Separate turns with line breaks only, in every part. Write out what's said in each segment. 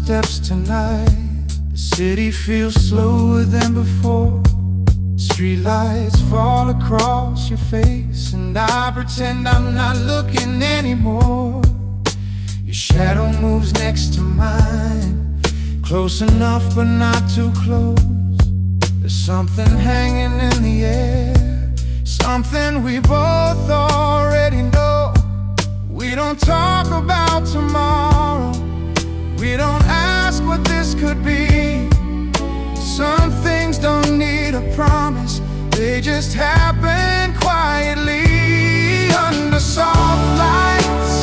footsteps tonight. The city feels slower than before. Streetlights fall across your face, and I pretend I'm not looking anymore. Your shadow moves next to mine, close enough but not too close. There's something hanging in the air, something we both already know. We don't talk about tomorrow, we don't ask what this could be. Some things don't need a promise, they just happen quietly. Under soft lights,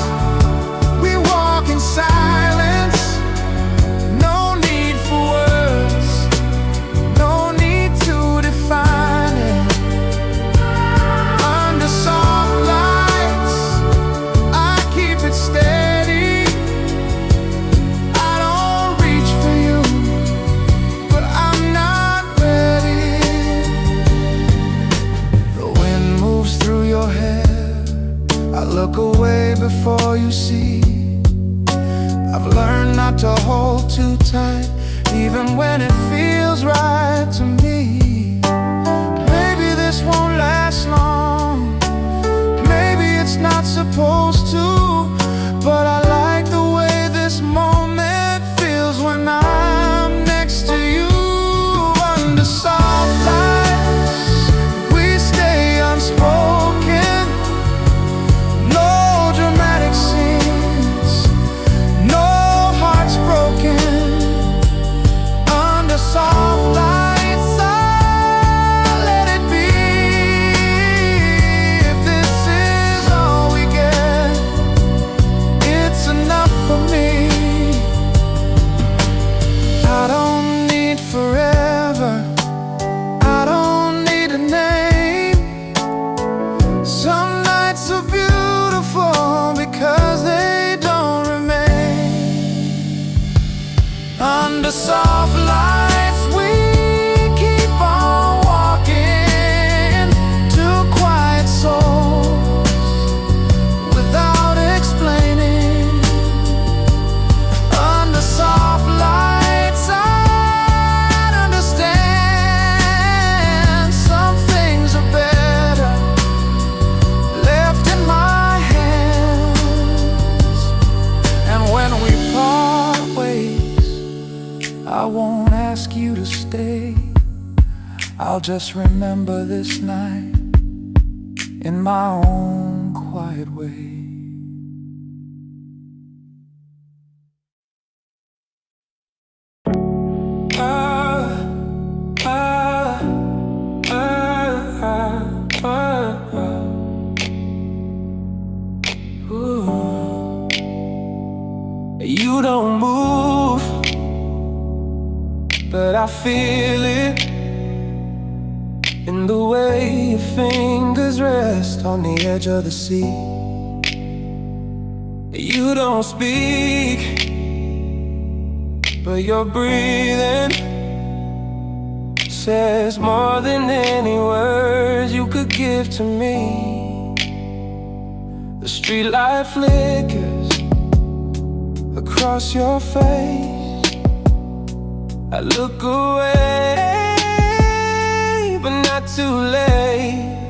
we walk in silence. No need for words, no need to define it. Under soft lights, I keep it steady. I don't reach for you, but I'm not ready. The wind moves through your hair, I look away before you see. I've learned not to hold too tight, even when it feels right to me. Maybe this won't last long, maybe it's not supposed to, but I like the way this moment feels when I'm next to you. Under soft lights, we stay unspoken. No dramatic scenes, no hearts broken. Under soft lights, I let it be. If this is all we get, it's enough for me. I don't need forever, I don't need a name. Some nights are beautiful because they don't remain. Under soft lights, we keep on walking to quiet souls without explaining. Under soft lights, I'd understand some things are better left in my hands. And when we part ways, I won't ask you to stay. I'll just remember this night in my own quiet way. Ooh. You don't move, but I feel it in the way your fingers rest on the edge of the sea. You don't speak, but your breathing says more than any words you could give to me. The streetlight flickers across your face. I look away, but not too late.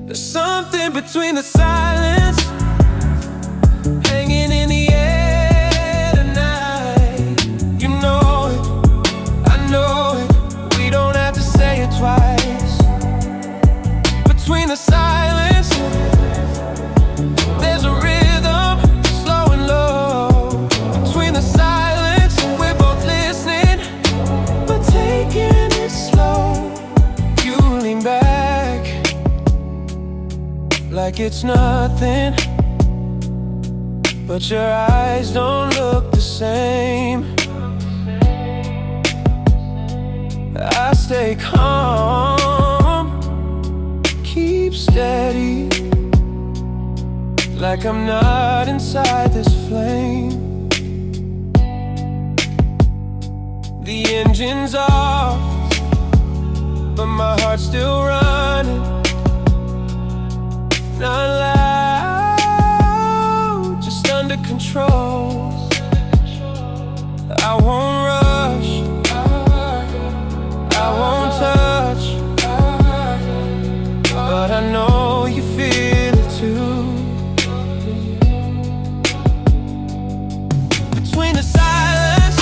There's something between the silence hanging in the air tonight. You know it, I know it. We don't have to say it twice. Between the silence, there's a rhythm, slow and low. Between the silence, we're both listening, but taking it slow. You lean back like it's nothing, but your eyes don't look the same. I stay calm, keep steady, like I'm not inside this flame. The engine's off, but my heart's still running. Not loud, just under control. I won't rush, I won't touch, but I know you feel it too. Between the silence,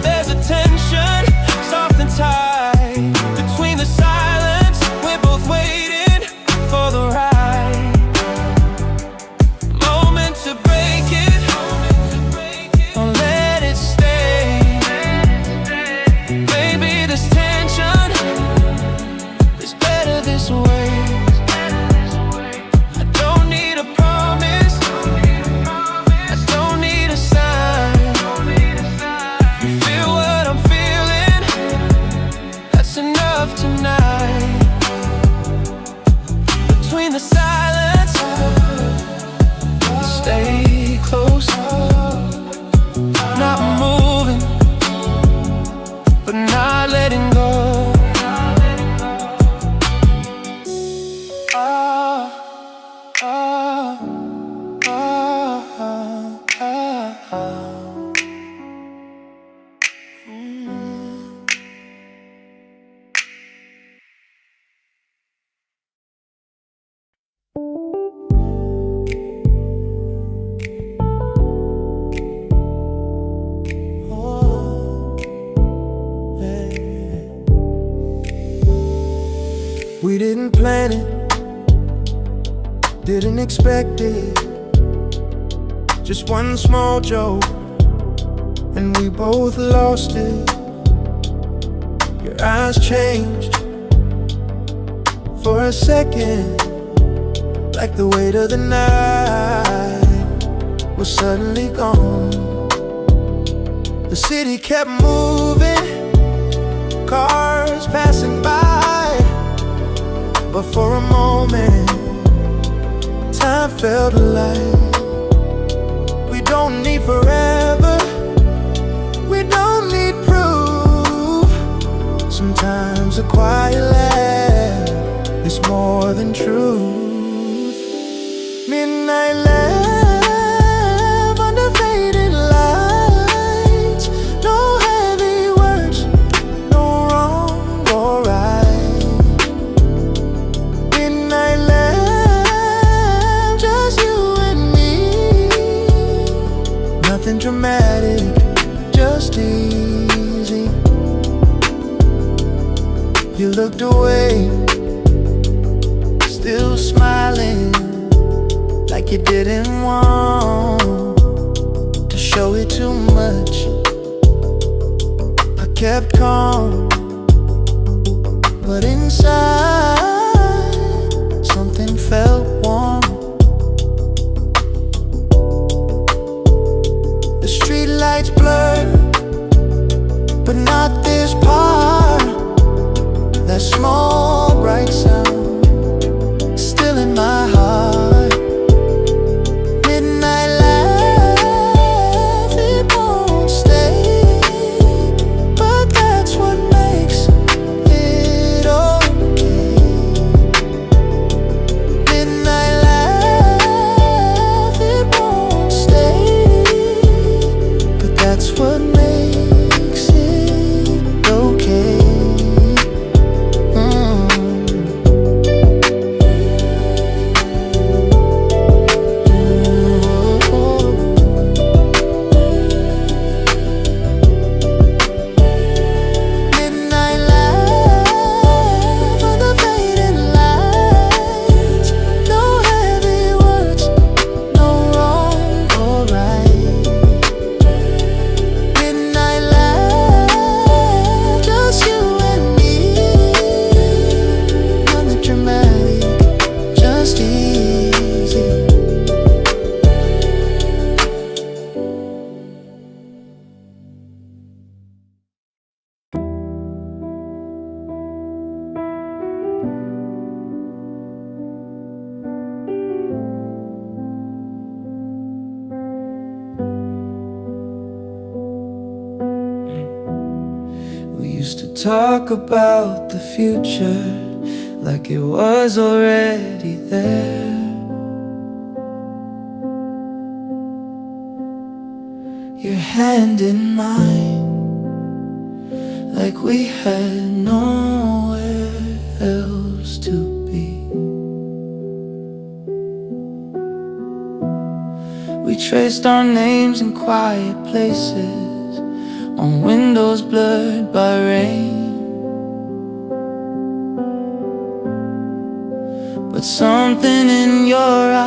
there's a tension, soft and tight. Between the silence, we're both waiting for the right moment to break it. Don't let it stay. Maybe this tension is better this way. I don't need a promise, I don't need a sign. You feel what I'm feeling, that's enough tonight. Between the silence, stay close, not moving, but not letting go. Ah, ah, ah, ah, ah. We didn't plan it, didn't expect it. Just one small joke, and we both lost it. Your eyes changed for a second, like the weight of the night was suddenly gone. The city kept moving, cars passing by, but for a moment, time felt alive. We don't need forever, we don't need proof. Sometimes a quiet laugh is more than truth. Midnight laugh under fading lights. No heavy words, no wrong or right. Midnight laugh, just you and me. Nothing dramatic, just easy. You looked away, still smiling, like you didn't want to show it too much. I kept calm, but inside something felt warm. The streetlights blurred, but not this part. That small bright sound still in my heart. Midnight laugh, it won't stay, but that's what makes it okay. Midnight laugh, it won't stay, but that's what makes it okay. Talk about the future like it was already there. You your hand in mine, like we had nowhere else to be. We traced our names in quiet places, on windows blurred by rain. But something in your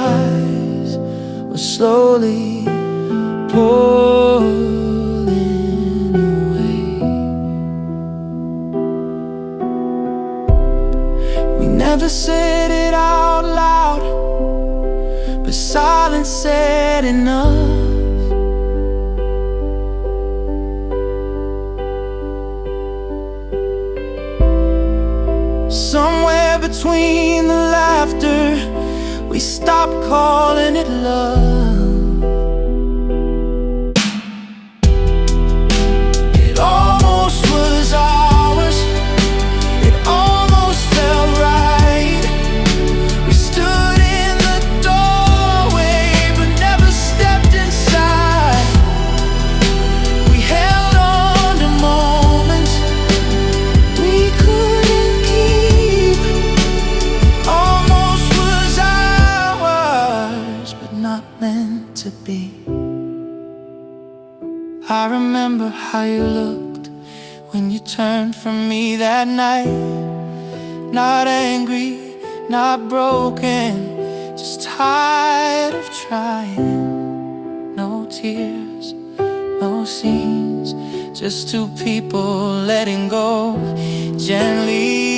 eyes was slowly pulling away. We never said it out loud, but silence said enough. Somewhere between the laughter, we stopped calling it love. It almost was ours, it almost felt right. We stood in the doorway but never stepped inside. We held on to moments we couldn't keep. Almost was ours, but not meant to be. I remember how you looked when you turned from me that night. Not angry, not broken, just tired of trying. No tears, no scenes, just two people letting go gently.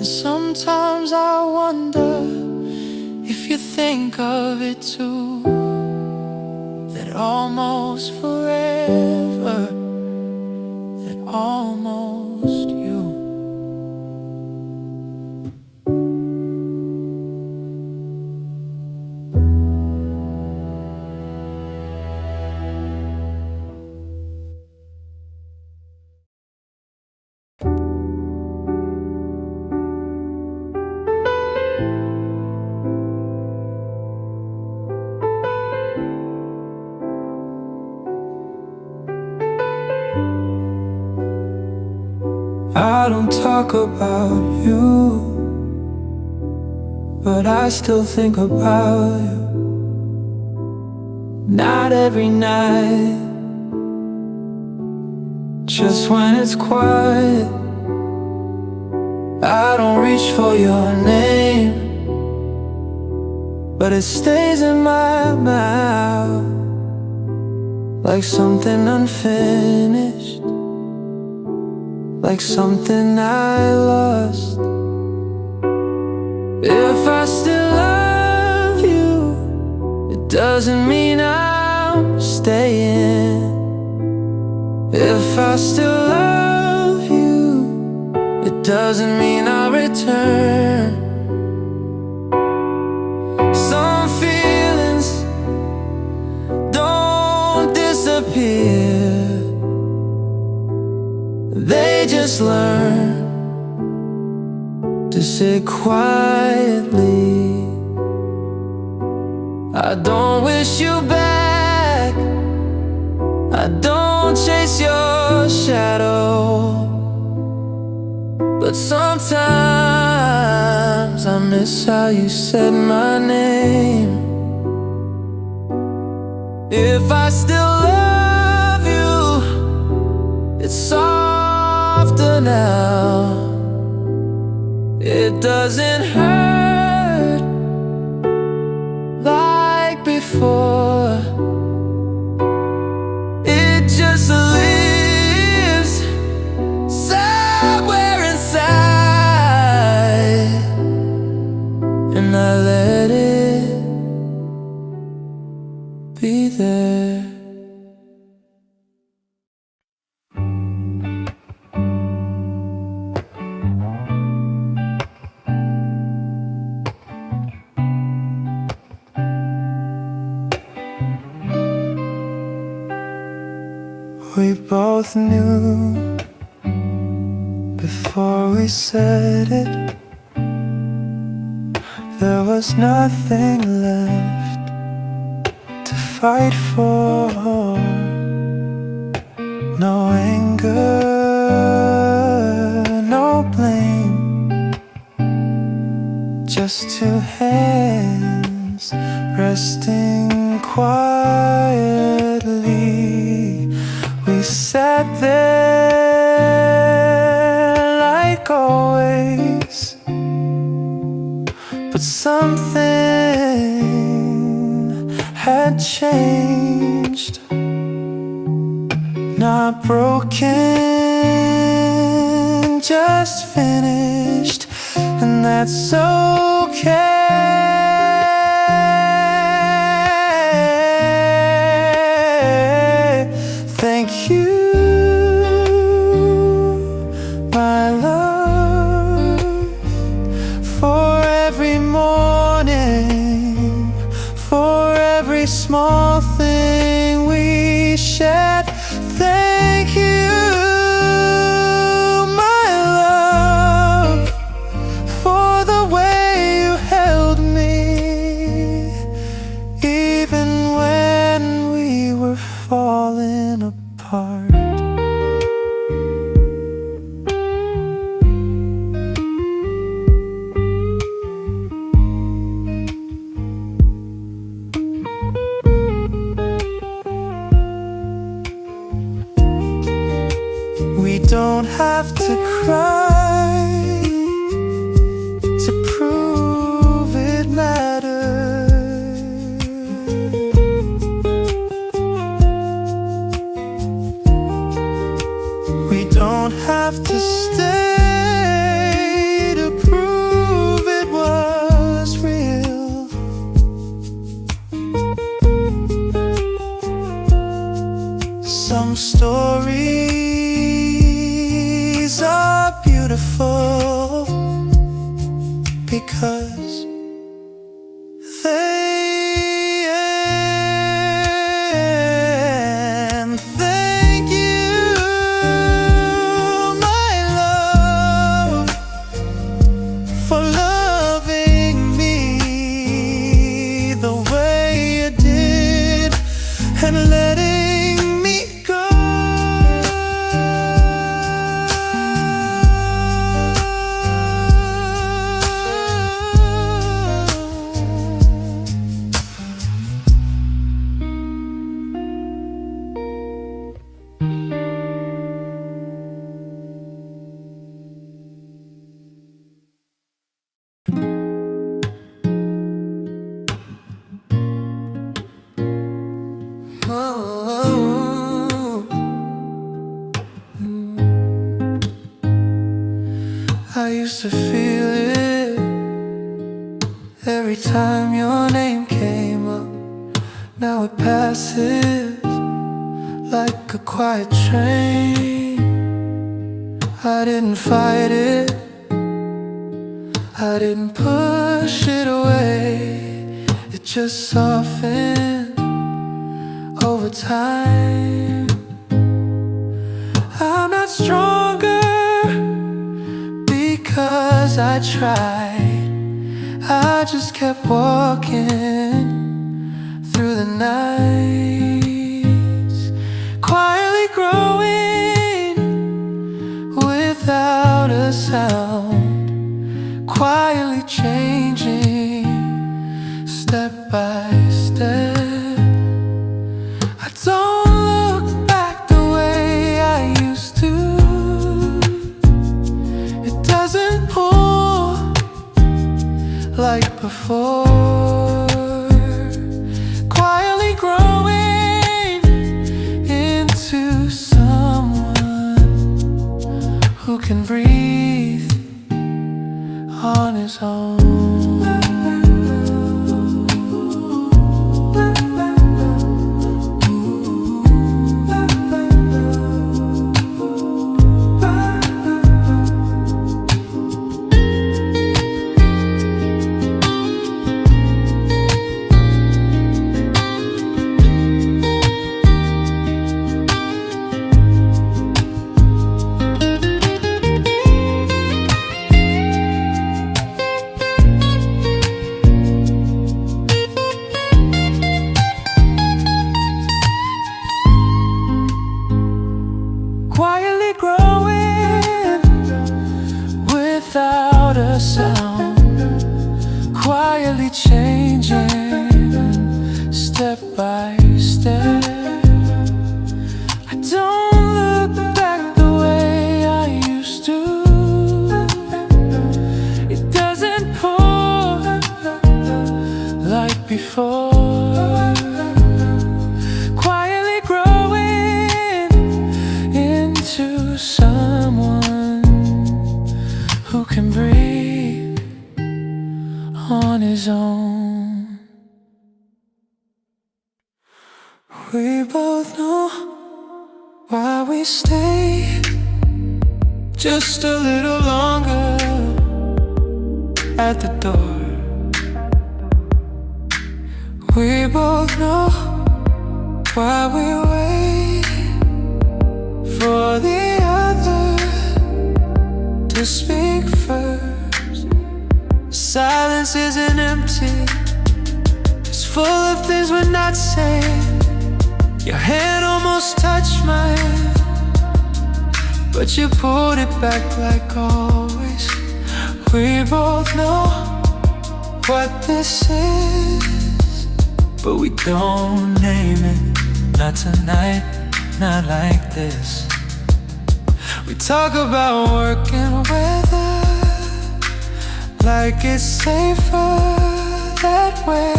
Sometimes I wonder if you think of it too, that almost forever, that almost you. I don't talk about you, but I still think about you. Not every night, just when it's quiet. I don't reach for your name, but it stays in my mouth like something unfinished, like something I lost. If I still love you, it doesn't mean I'm staying. If I still love you, it doesn't mean I'll return. Some feelings don't disappear, they just learn to sit quietly. I don't wish you back, I don't chase your shadow, but sometimes I miss how you said my name. If I still love you, it's softer now. It doesn't hurt like before. It just lives somewhere inside, and I let it be there. We both knew before we said it, there was nothing left to fight for. No anger, no blame, just two hands resting quietly. We sat there like always, but something had changed. Not broken, just finished, and that's okay. Thank you, my love, for every morning, for every small thing we shared. Thank you, my love, for the way you held me, even when we were falling apart. We don't have to cry to prove it matters. We don't have to stay to prove it was real. Some stories are beautiful because they end. Thank you, my love, for loving me the way you did and letting me go. I used to feel it every time your name came up. Now it passes like a quiet train. I didn't fight it, I didn't push it away. It just softened over time. I'm not stronger because I tried. I just kept walking through the nights, quietly growing without a sound, quietly changing step by step. I don't look back the way I used to. It doesn't pull like before. Quietly growing into someone who can breathe on his own. by step. I don't look back the way I used to. It doesn't pour like before. Quietly growing into someone who can breathe on his own. We both know why we stay just a little longer at the door. We both know why we wait for the other to speak first. Silence isn't empty, it's full of things we're not saying. Your hand almost touched mine, but you pulled it back like always. We both know what this is, but we don't name it. Not tonight, not like this. We talk about working weather like it's safer that way.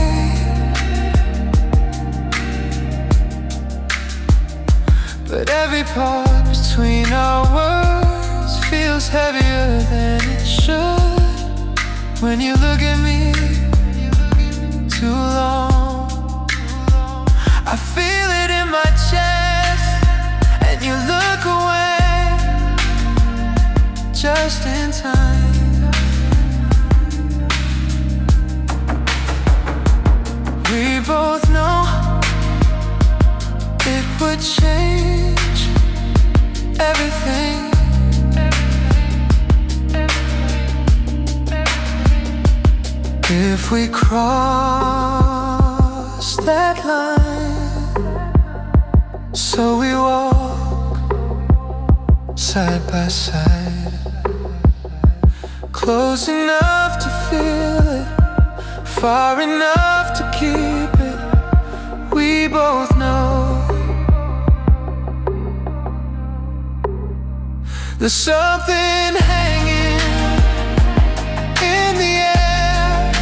But every part between our words feels heavier than it should. When you look at me too long, I feel it in my chest, and you look away just in time. We both know it would change everything. If we cross that line, so we walk side by side, close enough to feel it, far enough to keep it. We both know there's something hanging in the air,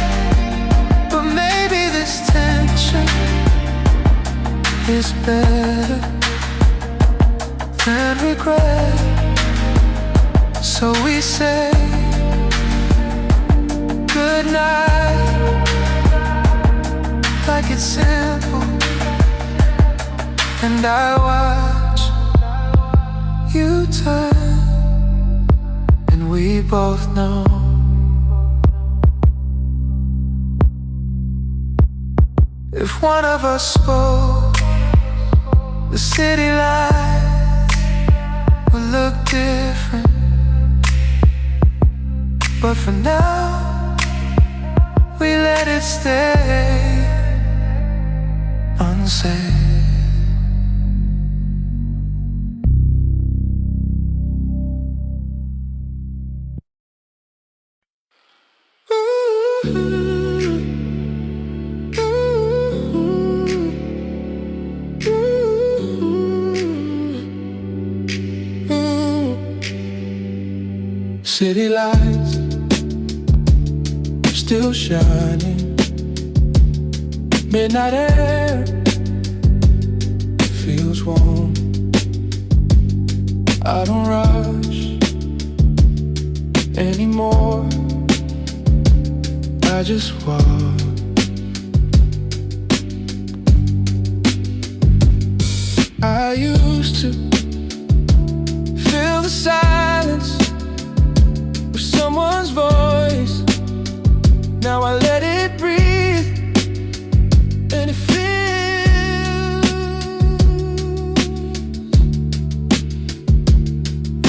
but maybe this tension is better than regret. So we say goodnight like it's simple, and I watch you turn, and we both know if one of us spoke, the city lights would look different. But for now, we let it stay unsaid. City lights still shining, midnight air feels warm. I don't rush anymore, I just walk. I used to fill the silence with someone's voice. Now I let it breathe, and it feels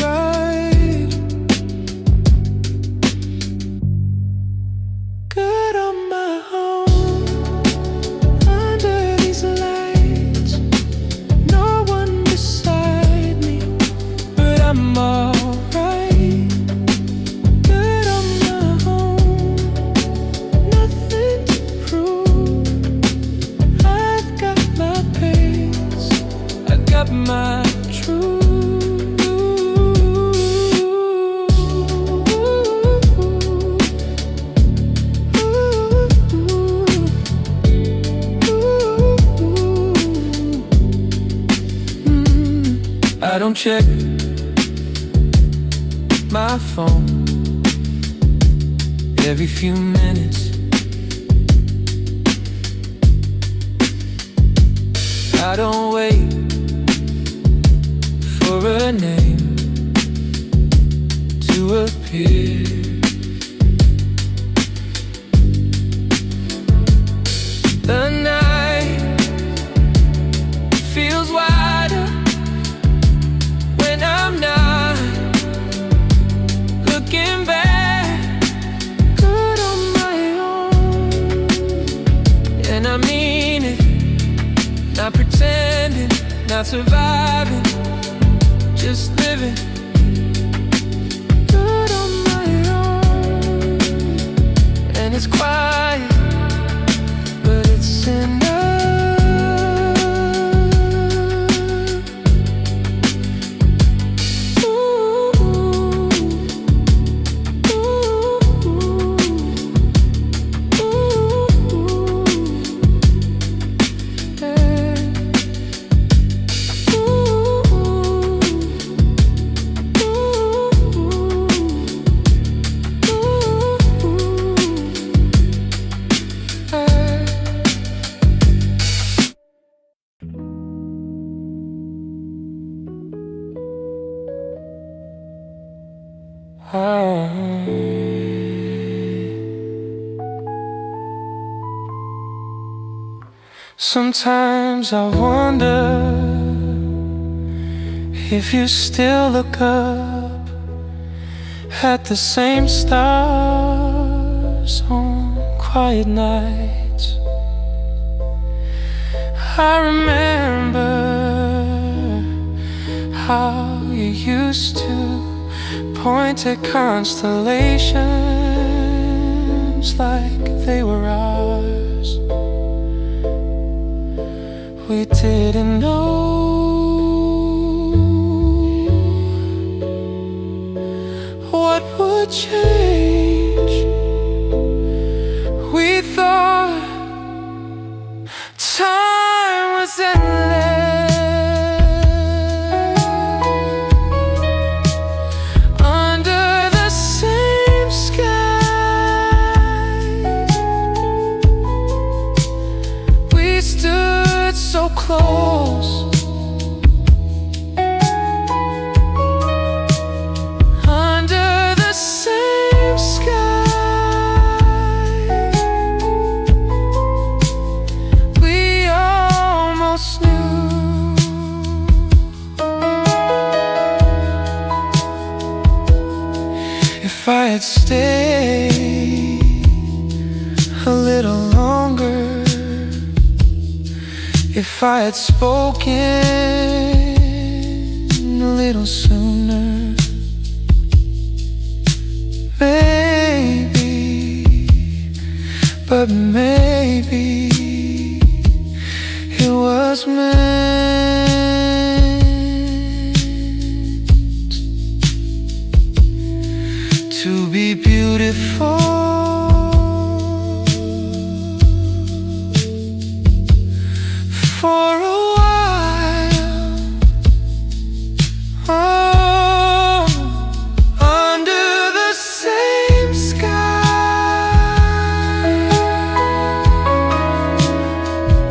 right. Good on my own, under these lights, no one beside my truth. I don't check my phone every few minutes. I don't wait for a name to appear. The night feels wider when I'm not looking back good on my own. And I mean it, not pretending, not surviving, just living good on my own. And it's quiet, but it's enough. Sometimes I wonder if you still look up at the same stars on quiet nights. I remember how you used to point at constellations like they were ours. We didn't know what would change. We thought time was endless. Under the same sky, we stood so close. Under the same sky, we almost knew. If I had stayed a little longer, if I had spoken a little sooner, maybe, but maybe it was meant to be beautiful. For a while, oh, under the same sky,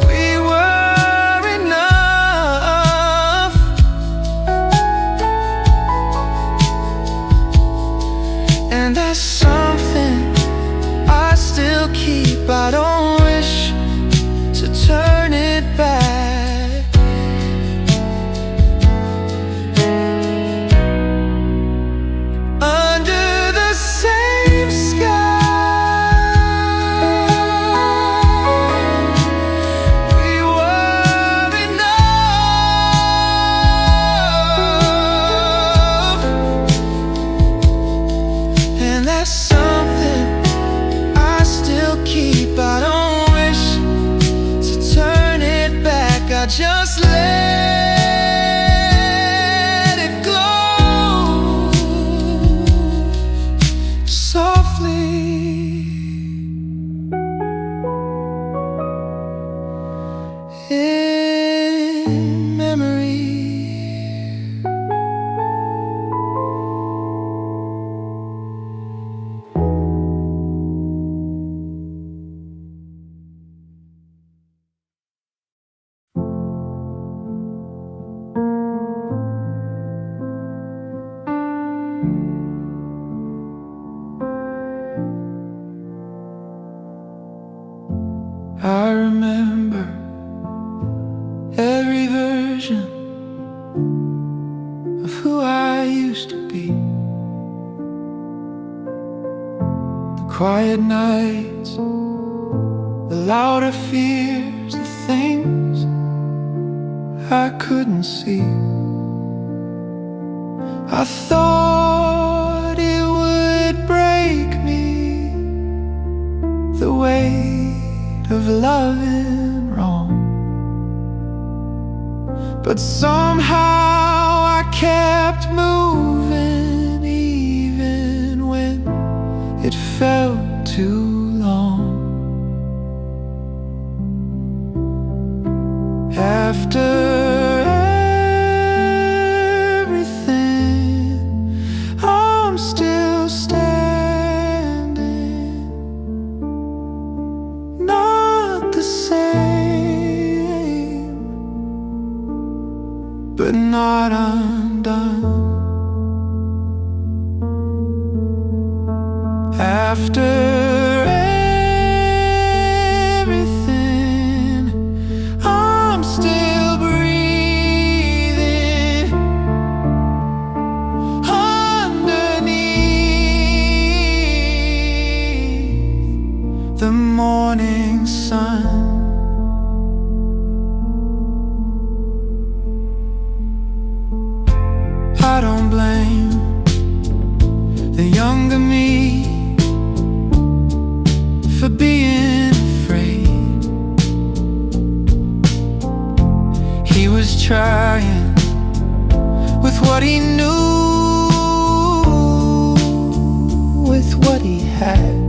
we were enough. And that's something I still keep. I don't wish to turn it back. Under the same sky, we were enough. And that's something I still keep. I don't wish to turn it back. I just let in memory. I remember every version of who I used to be. The quiet nights, the louder fears, the things I couldn't see. I thought it would break me, the weight of loving wrong, but somehow I kept moving even when it felt too long. After everything, I'm still standing, not the same, but not undone. After everything, I'm still breathing underneath the morning sun. I don't blame the younger me for being afraid. He was trying with what he knew, with what he had.